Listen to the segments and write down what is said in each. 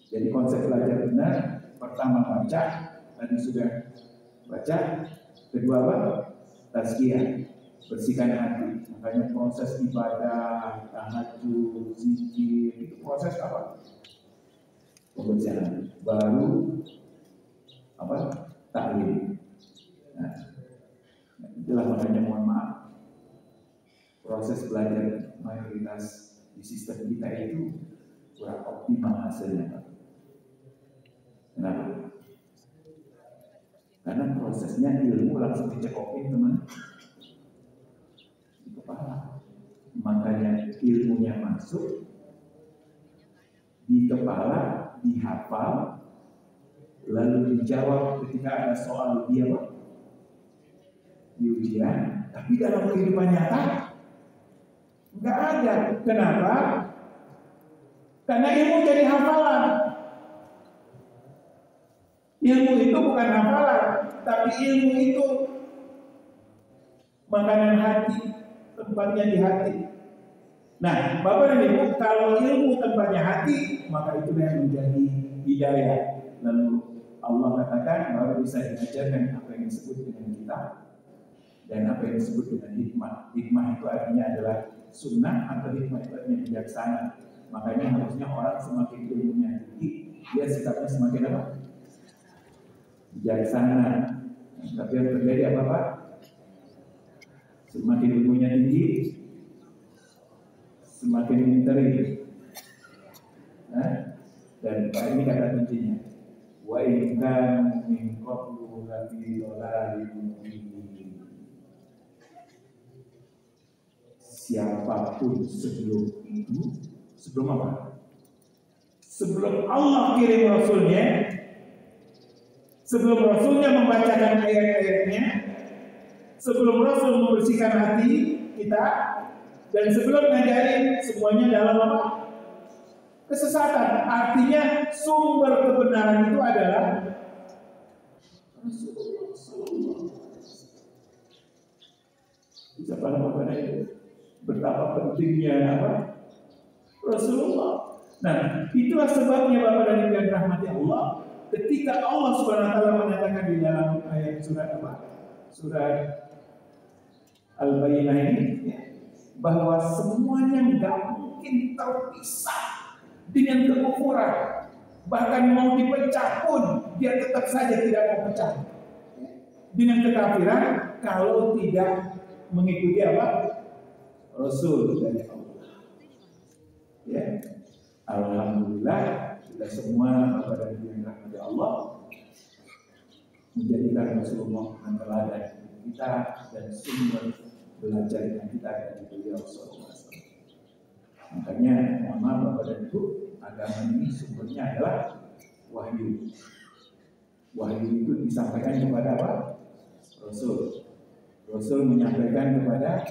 Jadi konsep belajar benar, pertama baca, tadi sudah baca, kedua apa? Tazkiyah, bersihkan hati. Makanya proses ibadah, tahajud, zikir, itu proses apa? Pembersihan. Baru apa? Tahlil. Nah, itulah makanya mohon maaf, proses belajar mayoritas di sistem kita itu kurang optimal hasilnya, Pak. Kenapa? Karena prosesnya ilmu langsung dicekokin teman di kepala. Makanya ilmunya masuk di kepala, dihafal, lalu dijawab ketika ada soal dia di ujian. Tapi dalam kehidupan nyata nggak ada. Kenapa? Karena ilmu jadi hafalan. Ilmu itu bukan hafalan, tapi ilmu itu makanan hati, tempatnya di hati. Nah, Bapak dan Ibu, kalau ilmu tempatnya hati, maka itu yang menjadi hidayah. Lalu Allah katakan baru bisa diajarkan apa yang disebut dengan kitab dan apa yang disebut dengan hikmah. Hikmah itu artinya adalah sunnah, atau hikmah itu artinya bijaksana. Makanya harusnya orang semakin ilmunya tinggi, dia sikapnya semakin apa? Bijaksana. Tapi yang terjadi apa Pak? Semakin ilmunya tinggi, semakin minteri. Nah, dan ini kata kuncinya. Wa in kan min qablu lafi dhalalin mubin. Siapapun sebelum itu, sebelum apa? Sebelum Allah kirim Rasulnya, sebelum Rasulnya membacakan ayat-ayatnya, sebelum Rasul membersihkan hati kita, dan sebelum ngajarin, semuanya dalam apa? Kesesatan. Artinya sumber kebenaran itu adalah Rasulullah SAW. Bisa pada Bapak itu betapa pentingnya apa? Rasulullah. Nah, itulah sebabnya Bapak dan Ibu yang dirahmati Allah, ketika Allah Subhanahu wa taala menyatakan di dalam ayat surat apa? Surat Al-Bayyinah ini, ya, bahwa semuanya nggak mungkin terpisah dengan kekufuran. Bahkan mau dipecah pun dia tetap saja tidak mau pecah dengan kekafiran kalau tidak mengikuti apa? Rasul dari Allah. Ya, alhamdulillah kita semua Bapak dan Ibu yang dirahmati Allah menjadikan Rasulullah teladan kita dan sumber belajar yang kita dari beliau Rasulullah. Makanya mohon maaf Bapak dan Ibu, agama ini sumbernya adalah wahyu. Wahyu itu disampaikan kepada apa? Rasul. Rasul menyampaikan kepada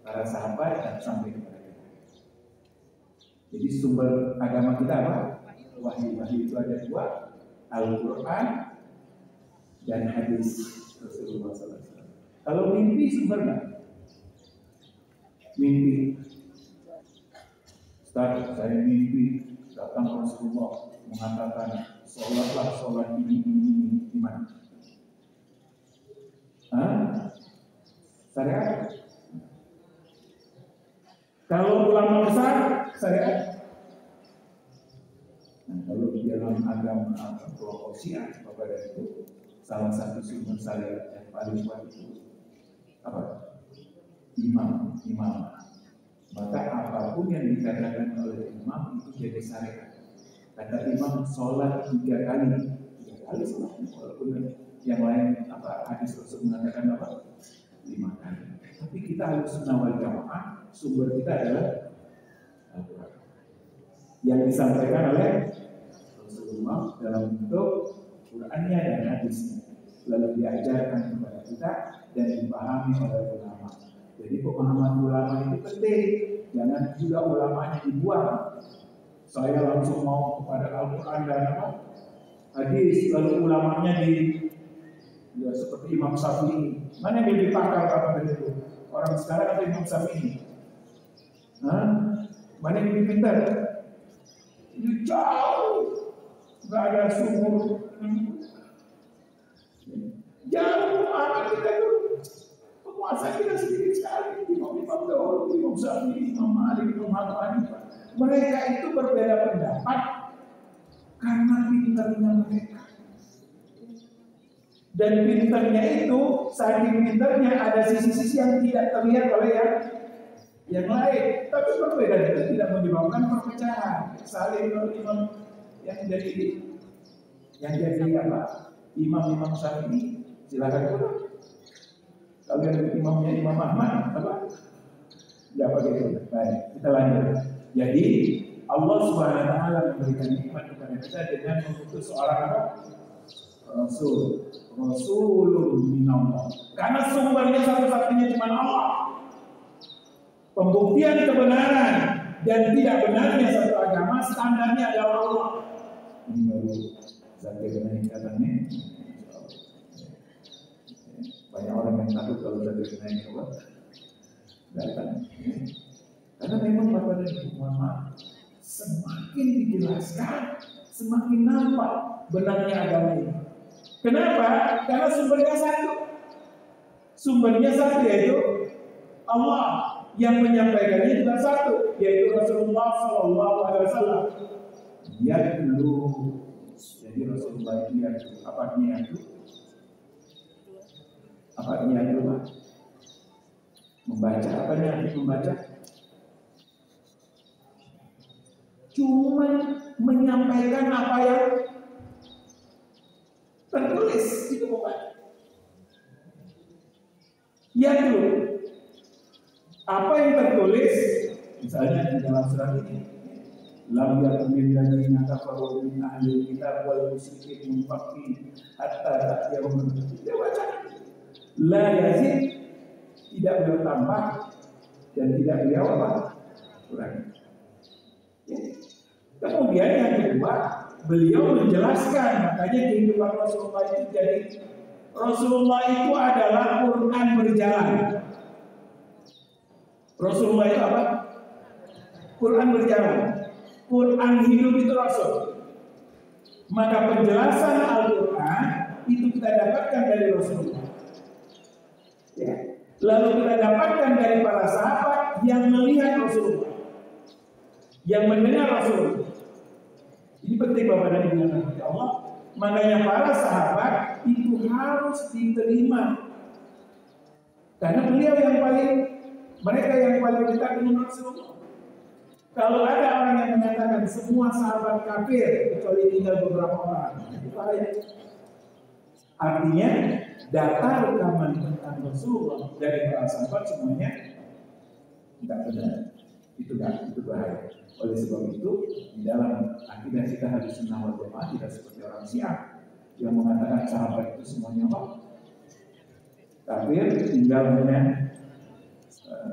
para sahabat dan sampai kepada kita. Jadi sumber agama kita apa? Wahyu. Wahyu itu ada dua, Al-Quran dan hadis Rasulullah SAW. Kalau mimpi sumbernya, mimpi. Ustaz, saya mimpi datang Rasulullah mengatakan sholat ini gimana? Syariat. Kalau ulama besar, syariat. Nah, kalau di dalam agama kelompok Syiah, Bapak dan Ibu, salah satu sumber syariat yang paling kuat itu apa? Imam. Maka apapun yang dikatakan oleh imam itu jadi syariat. Kata imam sholat 3 kali sholat, walaupun yang lain apa hadis Rasul mengatakan apa 5 kali. Tapi kita harus sunnah wal jamaah, sumber kita adalah Al-Quran yang disampaikan oleh Rasulullah dalam bentuk Qurannya dan hadisnya, lalu diajarkan kepada kita dan dipahami oleh ulama. Jadi pemahaman ulama itu penting, jangan juga ulamanya dibuang. Saya langsung mau kepada Al-Quran dan apa? Hadis, lalu ulamanya ya seperti Imam Syafi'i. Mana yang lebih pakar apa itu? Orang sekarang atau Imam Syafi'i? Mana yang lebih pintar? Itu jauh. nggak ada sumur. Jauh anak kita itu penguasa kita sedikit sekali. Imam dahulu, Imam Syafi'i, Imam Malik, Imam Abu Hanifah. Mereka itu berbeda pendapat karena pintarnya mereka. Dan pintarnya itu, saking pintarnya ada sisi-sisi yang tidak terlihat oleh yang lain. Tapi perbedaan itu tidak menyebabkan perpecahan. Saling imam yang jadi apa? Imam Syafi'i, silakan dulu. Kalau yang imamnya Imam Ahmad, apa? Ya begitu. Baik, kita lanjut. Jadi Allah Subhanahu Wa Taala memberikan nikmat kepada kita dengan mengutus seorang apa? Rasulun minallah. Karena sumbernya satu-satunya cuma Allah. Pembuktian kebenaran dan tidak benarnya satu agama standarnya adalah Allah. Ini baru zakir naik katanya. Banyak orang yang takut kalau zakir naik Allah datang. Karena memang Bapak dan Ibu Mama semakin dijelaskan, semakin nampak benarnya agama ini. Kenapa? Karena sumbernya satu. Sumbernya satu yaitu Allah. Yang menyampaikannya juga satu, yaitu Rasulullah SAW. Dia dulu, jadi Rasulullah itu apa artinya itu? Apa artinya itu? Membaca, apa artinya membaca? Cuma menyampaikan apa yang tertulis, itu bukan. Ya dulu. Apa yang tertulis, misalnya di dalam surat ini, lam yakumil ladzina kafaru min ahli kitab wal musyrikin munfakin hatta ta'tiyahum dia baca. La yazid, tidak bertambah dan tidak beliau apa? Kurangi. Ya. Kemudian yang kedua, beliau menjelaskan, makanya kehidupan Rasulullah itu jadi Rasulullah itu adalah Quran berjalan. Rasulullah itu apa? Quran berjalan. Quran hidup itu Rasul. Maka penjelasan Al-Quran itu kita dapatkan dari Rasulullah. Ya. Lalu kita dapatkan dari para sahabat yang melihat Rasulullah, yang mendengar Rasulullah. Ini penting Bapak dan Ibu yang Allah. Makanya para sahabat itu harus diterima. Karena beliau yang paling, mereka yang paling dekat dengan Rasulullah. Kalau ada orang yang menyatakan semua sahabat kafir kecuali tinggal beberapa orang, itu bahaya. Artinya data rekaman tentang Rasulullah dari para sahabat semuanya tidak benar. Itu bahaya. Oleh sebab itu di dalam akidah kita harus sunnah wal jamaah tidak seperti orang Syiah yang mengatakan sahabat itu semuanya apa? Kafir, tinggal hanya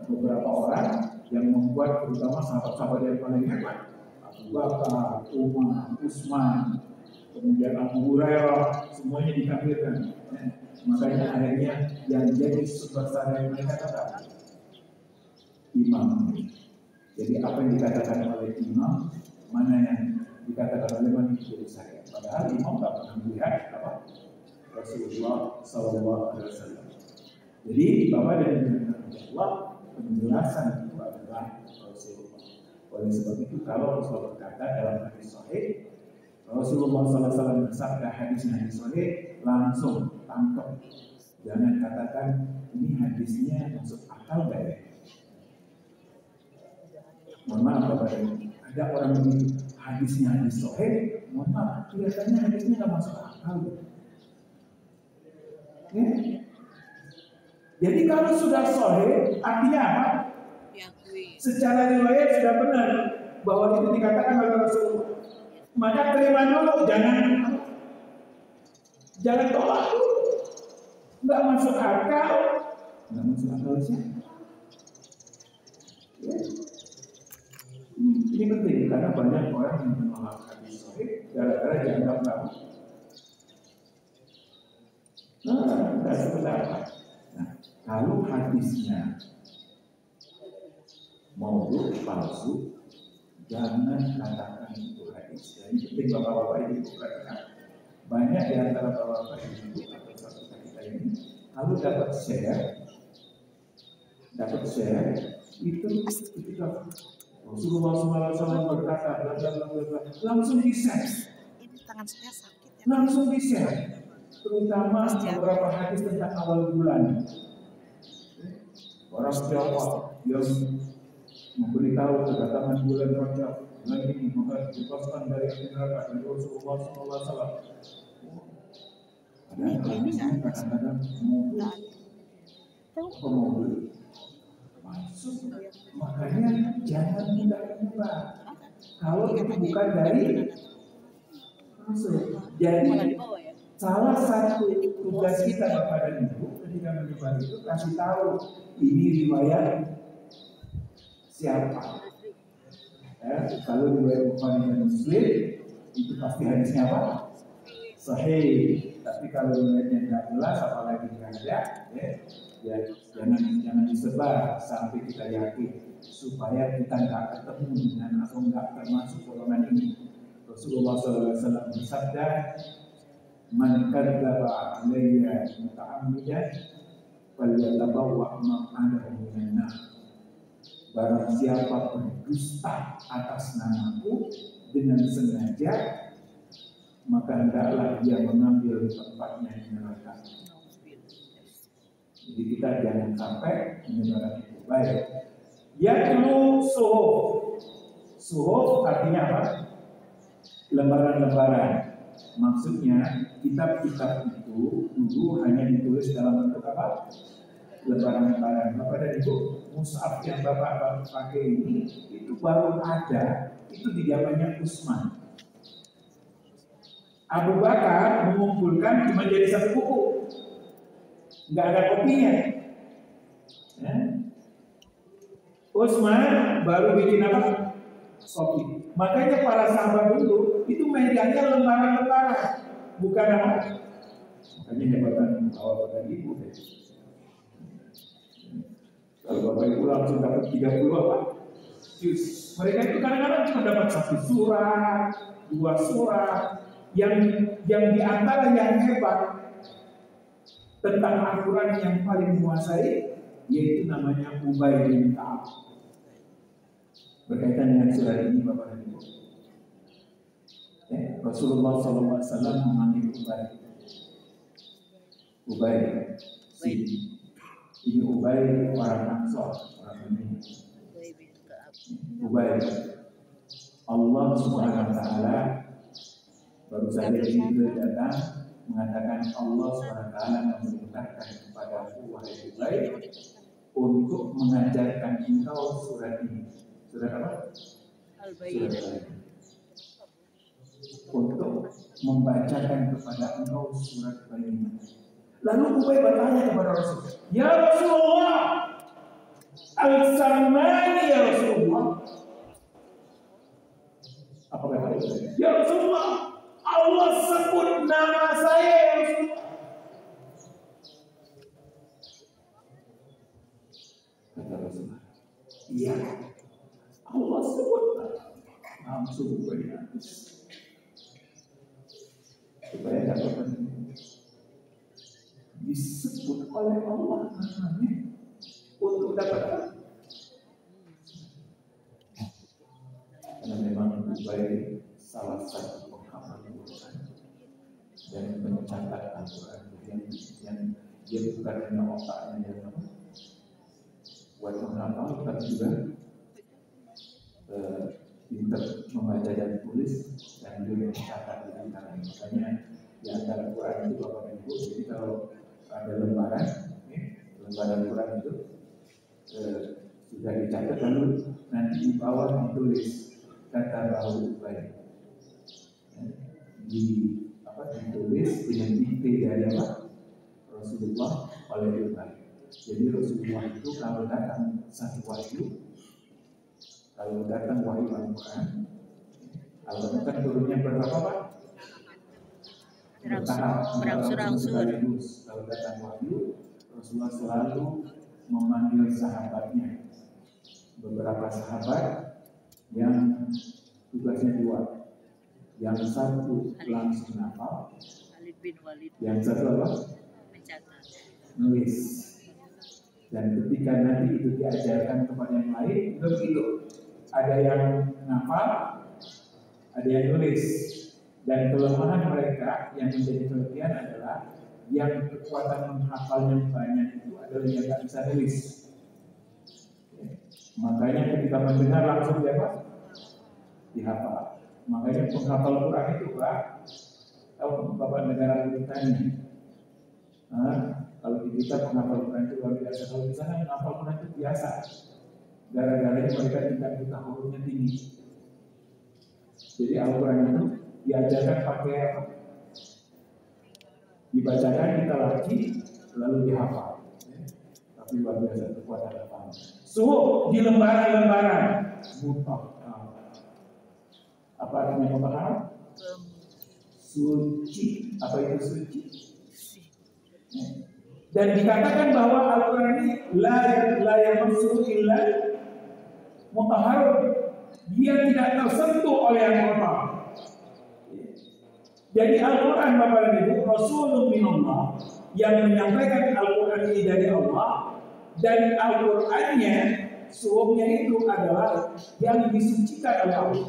beberapa orang yang membuat terutama sahabat-sahabat yang paling hebat, Abu Bakar, Umar, Utsman, kemudian Abu Hurairah, semuanya dikafirkan. Makanya akhirnya yang jadi sumber sahaya mereka kata imam. Jadi apa yang dikatakan oleh imam, mana yang dikatakan oleh manusia jadi saya. Padahal imam tak pernah melihat apa Rasulullah SAW. Jadi Bapak dan Ibu Allah, penjelasan itu adalah Rasulullah. Oleh sebab itu kalau Rasulullah berkata dalam hadis sahih, Rasulullah SAW bersabda hadisnya hadis sahih, langsung tangkap. Jangan katakan ini hadisnya masuk akal gak ya? Mohon maaf Bapak dan Ibu, ada orang begitu hadisnya hadis sahih, mohon maaf kelihatannya hadisnya gak masuk akal. Ya? Jadi kalau sudah sahih, artinya apa? Secara riwayat sudah benar bahwa itu dikatakan oleh Rasulullah. Maka terima dulu, jangan tolak dulu. Nggak masuk akal, sih. Ya. Ini penting karena banyak orang yang menolak hadis sahih gara-gara dianggap nggak. Nggak sependapat. Nah, kalau hadisnya maudhu, palsu, jangan katakan itu hadis. Jadi penting bapak-bapak ini perhatikan. Banyak di antara bapak-bapak ibu atau satu kita ini kalau dapat share itu ketika Rasulullah SAW berkata langsung di-share. Ini tangan saya sakit ya. Langsung di-share. Terutama beberapa hadis tentang awal bulan. Orang Tiongkok yang memberitahu kedatangan bulan Rajab, bulan ini maka dibebaskan dari api neraka dari Rasulullah SAW. Ini kadang-kadang mobil masuk, makanya jangan mudah-mudah. Kalau itu bukan dari Rasul. Jadi salah satu tugas kita kepada ibu ketika menyebar itu kasih tahu ini riwayat siapa. Kalau riwayat Bukhari dan Muslim itu pasti hadisnya apa? Sahih. Tapi kalau riwayatnya tidak jelas apalagi tidak ada, ya jangan disebar sampai kita yakin supaya kita nggak ketemu dengan atau nggak termasuk golongan ini. Rasulullah SAW bersabda, "Man kadzdzaba alayya muta'ammidan falyatabawwa maq'adahu minan nar." Barang siapa berdusta atas namaku dengan sengaja, maka hendaklah dia mengambil tempatnya di neraka. Jadi kita jangan sampai menyebarkan itu. Baik. Yatlu suhuf. Suhuf artinya apa? Lembaran-lembaran. Maksudnya kitab-kitab itu dulu hanya ditulis dalam bentuk apa? Lembaran-lembaran. Bapak dan Ibu, mushaf yang Bapak pakai ini itu baru ada itu di zamannya Utsman. Abu Bakar mengumpulkan cuma jadi satu buku, nggak ada kopinya. Utsman baru bikin apa? Kopi. Makanya para sahabat dulu itu medianya lembaran-lembaran, bukan apa? Makanya jabatan awal dan ibu. Kalau bapak ibu langsung dapat 30 apa? Mereka itu kadang-kadang cuma dapat 1 surat, 2 surat. Yang di antara yang hebat tentang Al-Quran yang paling menguasai yaitu namanya Ubay bin Ka'ab. Berkaitan dengan surat ini Bapak dan Ibu, Rasulullah SAW memanggil Ubay. Ini Ubay orang Ansor, orang ini. Ubay. Allah Subhanahu Wa Taala baru saja Jibril datang mengatakan Allah SWT memerintahkan kepada wahai Ubay untuk mengajarkan engkau surat ini. Surat apa? Al-Baqarah. Untuk membacakan kepada engkau surat Al-Baqarah. Lalu Ubay bertanya kepada Rasul, "Ya Rasulullah, al-samani ya Rasulullah." Apa kata Ubay? "Ya Rasulullah, Allah sebut nama saya ya Rasulullah." Kata Rasulullah, "Iya, Allah sebut." Langsung beringat supaya dapat disebut oleh Allah namanya untuk dapat. Karena memang Ubay salah satu penghafal Al-Quran dan pencatat Al-Quran yang dia bukan hanya otaknya yang buat menghafal, tapi juga pintar membaca dan tulis dan juga mencatat di antara. Makanya di antara Quran itu Bapak dan Ibu, jadi kalau ada lembaran Quran itu sudah dicatat lalu nanti di bawah ditulis kata bahwa Ubay. Ditulis dengan dikte dari apa? Rasulullah oleh Ubay. Jadi Rasulullah itu kalau datang satu wahyu, kalau datang wahyu Al-Quran, Al-Quran kan turunnya berapa Pak? Berangsur-angsur. Kalau datang wahyu, Rasulullah selalu memanggil sahabatnya. Beberapa sahabat yang tugasnya 2. Yang satu langsung hafal, Khalid bin Walid yang satu apa? mencatat. Nulis. Dan ketika nanti itu diajarkan kepada yang lain, itu begitu. Ada yang hafal, ada yang nulis. Dan kelemahan mereka yang menjadi kelebihan adalah yang kekuatan menghafalnya banyak itu adalah yang tak bisa nulis. Makanya ketika mendengar langsung dia apa? Dihafal. Makanya penghafal Quran itu Pak, tahu Bapak negara beritanya. Kalau di kita penghafal Quran itu luar biasa. Kalau di sana penghafal Quran itu biasa. Gara-garanya mereka tingkat buta hurufnya tinggi. Jadi Al-Quran itu diajarkan pakai apa? Dibacakan kita lagi, lalu dihafal. Tapi luar biasa kekuatan hafal. Suhu di lembaran-lembaran mutah. Apa artinya mutah? Suci. Apa itu suci? Dan dikatakan bahwa Al-Quran ini la yamassuhu illa mutahharun. Dia tidak tersentuh oleh yang kotor. Jadi Al-Quran Bapak dan Ibu, Rasulullah minallah yang menyampaikan Al-Quran ini dari Allah, dan Al-Qurannya suhunya itu adalah yang disucikan oleh Allah.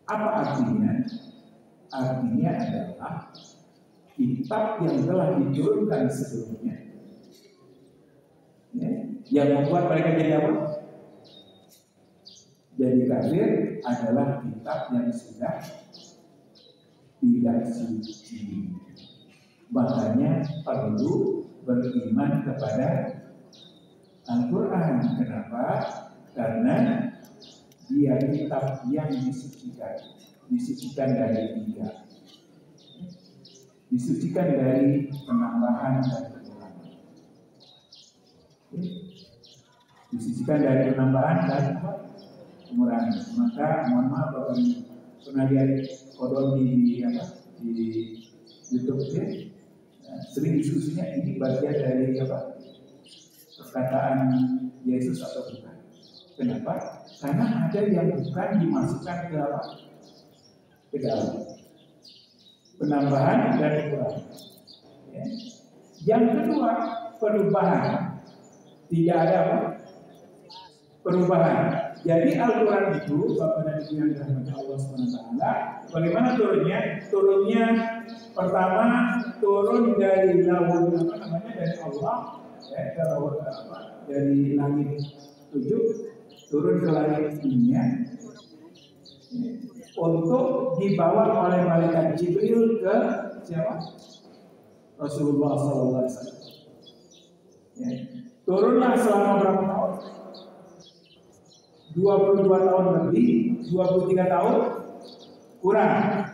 Apa artinya? Artinya adalah kitab yang telah diturunkan sebelumnya, yang membuat mereka jadi apa? Jadi kafir adalah kitab yang sudah tidak suci. Makanya perlu beriman kepada Al-Quran. Kenapa? Karena dia kitab yang disucikan. Disucikan dari tiga. Disucikan dari penambahan dan pengurangan. Disucikan dari penambahan dan pengurangan. Maka mohon maaf Bapak pernah lihat kodon di YouTube ya? Sering diskusinya ini bagian dari apa? Perkataan Yesus atau bukan? Kenapa? Karena ada yang bukan dimasukkan ke apa? Ke dalam penambahan dan pengurangan. Ya. Yang kedua, perubahan. Tidak ada apa? Perubahan. Jadi Al-Quran itu Bapak dan Ibu yang dirahmati Allah SWT, bagaimana turunnya? Turunnya pertama turun dari lauh dari Allah, dari langit 7 turun ke langit dunia untuk dibawa oleh malaikat Jibril ke siapa? Rasulullah SAW. Ya. Turunlah selama berapa tahun? 22 tahun lebih, 23 tahun kurang.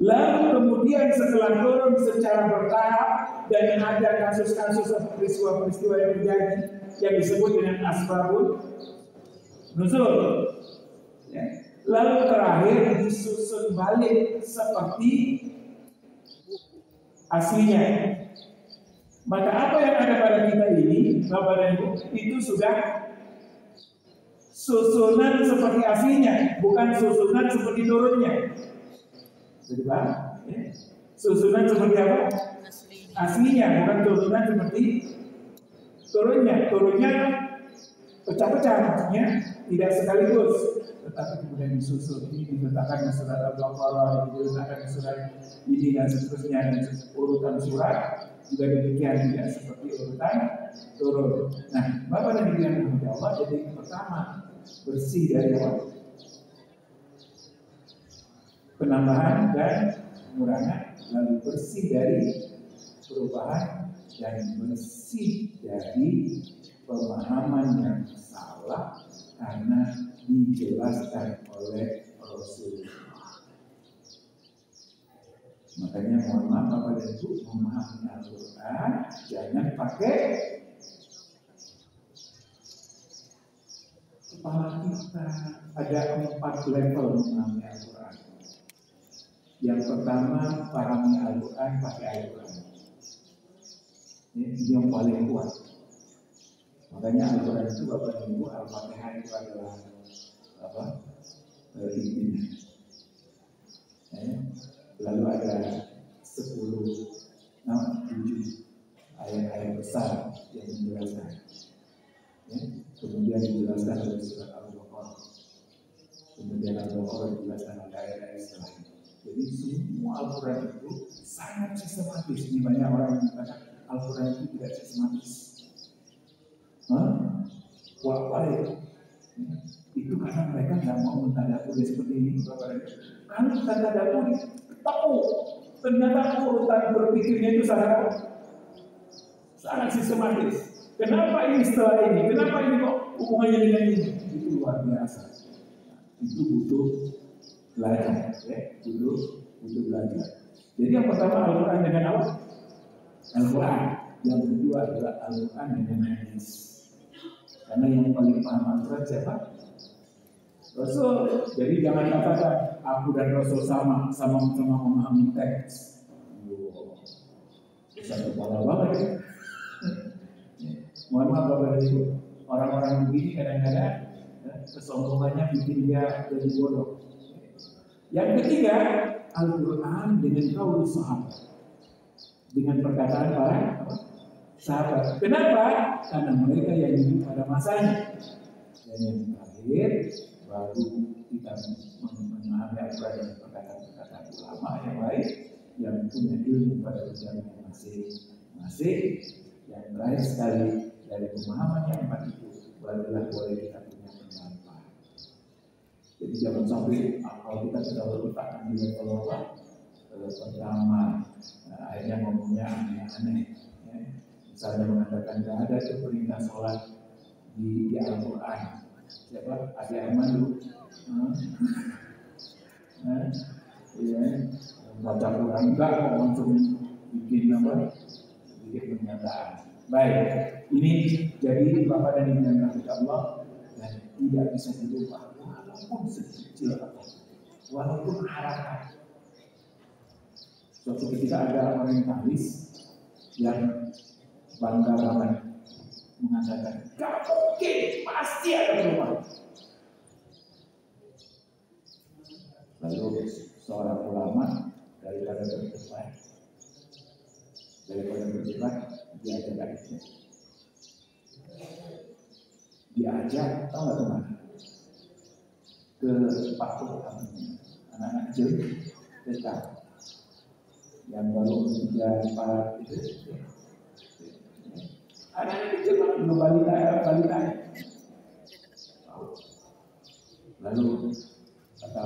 Lalu kemudian setelah turun secara bertahap dan ada kasus-kasus atau peristiwa-peristiwa yang terjadi yang disebut dengan asbabun nuzul. Ya. Lalu terakhir disusun balik seperti aslinya. Maka apa yang ada pada kita ini, Bapak dan Ibu, itu sudah susunan seperti aslinya, bukan susunan seperti turunnya. Jadi paham? Ya. Susunan seperti apa? Aslinya, bukan susunan seperti turunnya. Turunnya pecah-pecah, maksudnya tidak sekaligus, tetapi kemudian disusun. Ini diletakkan di surat Al-Baqarah, diletakkan di surat ini dan seterusnya, dan urutan surat juga demikian, tidak seperti urutan turun. Nah, Bapak dan Ibu yang dirahmati Allah, jadi pertama bersih dari apa? Penambahan dan pengurangan, lalu bersih dari perubahan dan bersih dari pemahaman yang salah karena dijelaskan oleh Rasulullah. Makanya mohon maaf Bapak dan Ibu, memahami Al-Quran jangan pakai kepala kita. Ada 4 level memahami Al-Quran. Yang pertama, pahami Al-Quran pakai Al-Quran. Ini yang paling kuat. Makanya Al-Quran itu Bapak dan Ibu, Al-Fatihah itu adalah apa? Intinya. dijelaskan oleh surat Al-Baqarah. Kemudian Al-Baqarah dijelaskan oleh ayat-ayat setelahnya. Jadi semua Al-Quran itu sangat sistematis. Ini banyak orang yang mengatakan Al-Quran itu tidak sistematis. Wah, itu karena mereka tidak mau mentadaburi seperti ini. Kalau kita tadaburi, tahu ternyata urutan berpikirnya itu sangat sistematis. Kenapa ini setelah ini? Kenapa ini kok hubungannya dengan ini? Itu luar biasa. Itu butuh belajar, ya, butuh belajar. Jadi yang pertama Al-Quran dengan apa? Al-Quran. Yang kedua adalah Al-Quran dengan hadis. Karena yang paling paham Al-Quran siapa? Rasul. Jadi jangan katakan aku dan Rasul sama memahami teks. Bisa kepala banget ya. Mohon maaf Bapak dan Ibu, orang-orang begini kadang-kadang kesombongannya bikin dia jadi bodoh. Yang ketiga, Al-Quran dengan qaul sahabat, dengan perkataan para sahabat. Kenapa? Karena mereka yang hidup pada masanya. Dan yang terakhir, baru kita memahami Al-Quran dengan perkataan ulama yang lain yang punya ilmu pada bidangnya masing-masing. Yang terakhir sekali, dari pemahaman yang empat itu barulah boleh kita punya pendapat. Jadi jangan sampai kalau kita sudah letakkan di level pertama, akhirnya ngomongnya aneh-aneh. Ya. Misalnya mengatakan tidak ada perintah sholat di Al-Quran. Siapa? Adi Arman dulu. Ya, baca Quran enggak kok langsung bikin pernyataan. Baik, ini jadi Bapak dan Ibu yang kasih Allah dan tidak bisa dirubah walaupun sekecil apapun, walaupun harapan. Suatu ketika ada orientalis yang bangga banget mengatakan, gak mungkin, pasti ada perubahan. Lalu seorang ulama daripada berdebat, diajak adiknya. Diajak, tahu nggak kemana? Ke Pak anak-anak kecil, TK, yang baru 3-4 itu. Anak-anak kecil belum balita. Lalu kata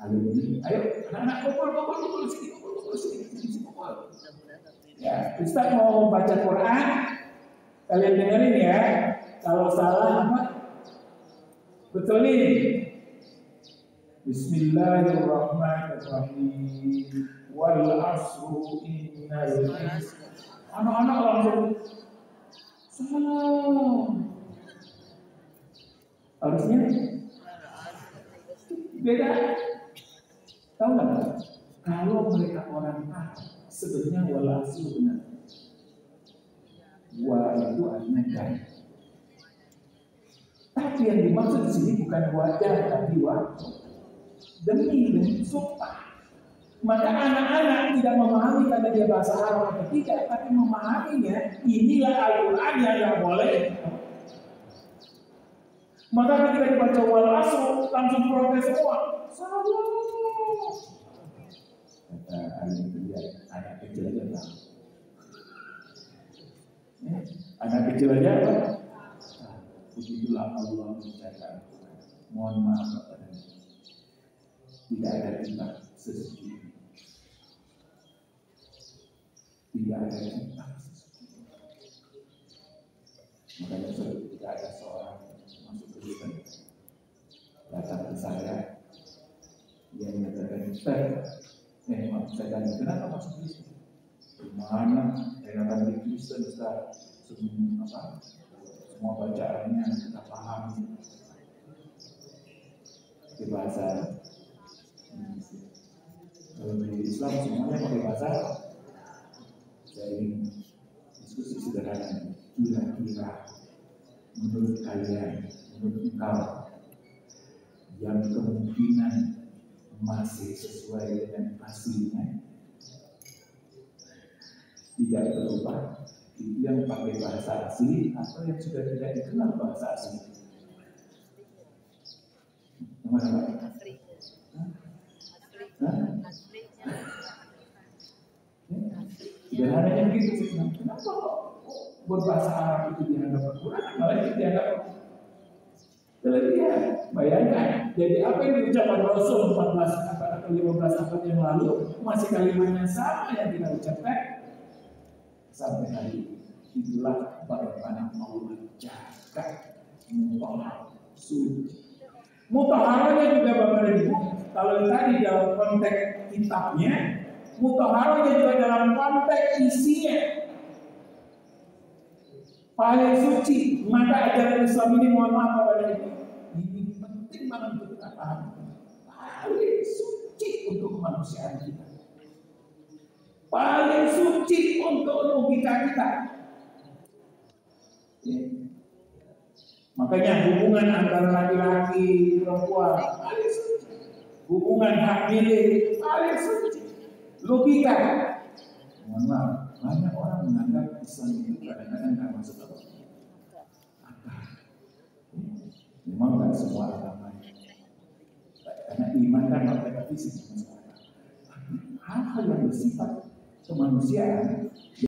alumni, ayo anak-anak kumpul sini. Ya, Ustaz mau baca Quran, kalian dengerin ya. Kalau salah apa? Betulin. Bismillahirrahmanirrahim. Wal asru innal anak-anak langsung salah. Harusnya beda. Tahu nggak? Kalau mereka orang tahu, sebenarnya wal asru benar. Wa itu artinya dan. Tapi yang dimaksud di sini bukan wajah, tapi demi sumpah. Maka anak-anak tidak memahami karena dia bahasa Arab atau tidak, tapi memahaminya inilah Al-Quran yang tidak boleh. Maka ketika dibaca wal asr langsung protes semua. Salah. Kata anak kecil aja tahu. Anak kecil aja apa? Begitulah Allah menjaga. Mohon maaf kepada tidak ada kitab sesuci. Tidak ada kitab sesuci. Makanya tidak ada seorang masuk ke kita datang ke saya, dia mengatakan saya tanya kenapa masuk Kristen? Gimana? Saya akan di Kristen semua bacaannya kita paham di bahasa kalau di Islam semuanya pakai bahasa. Saya ingin diskusi sederhana. Kira-kira menurut kalian, menurut engkau yang kemungkinan masih sesuai dengan aslinya tidak berubah, itu yang pakai bahasa asli atau yang sudah tidak dikenal bahasa asli? Gimana Pak? Asli. Hah? Aslinya. Sederhananya begitu. Kenapa kok berbahasa Arab itu dianggap kekurangan, malah itu dianggap kelebihan? Bayangkan, jadi apa yang diucapkan Rasul 14 atau 15 abad yang lalu masih kalimat yang sama yang kita ucapkan sampai hari ini. Itulah bagaimana Allah jaga mutahhar suci. Mutahharanya juga Bapak Ibu, kalau tadi dalam konteks kitabnya, mutahharanya juga dalam konteks isinya. Paling suci, maka ajaran Islam ini, mohon maaf Bapak Ibu, ini penting banget untuk kita paham. Paling suci untuk kemanusiaan kita, paling suci untuk logika kita. Ya. Makanya hubungan antara laki-laki perempuan paling suci, hubungan hak milik paling suci, logika. Mohon maaf, banyak orang menganggap Islam itu kadang-kadang nggak masuk akal. Memang nggak semua agama, karena iman kan metafisik. Hal-hal yang bersifat kemanusiaan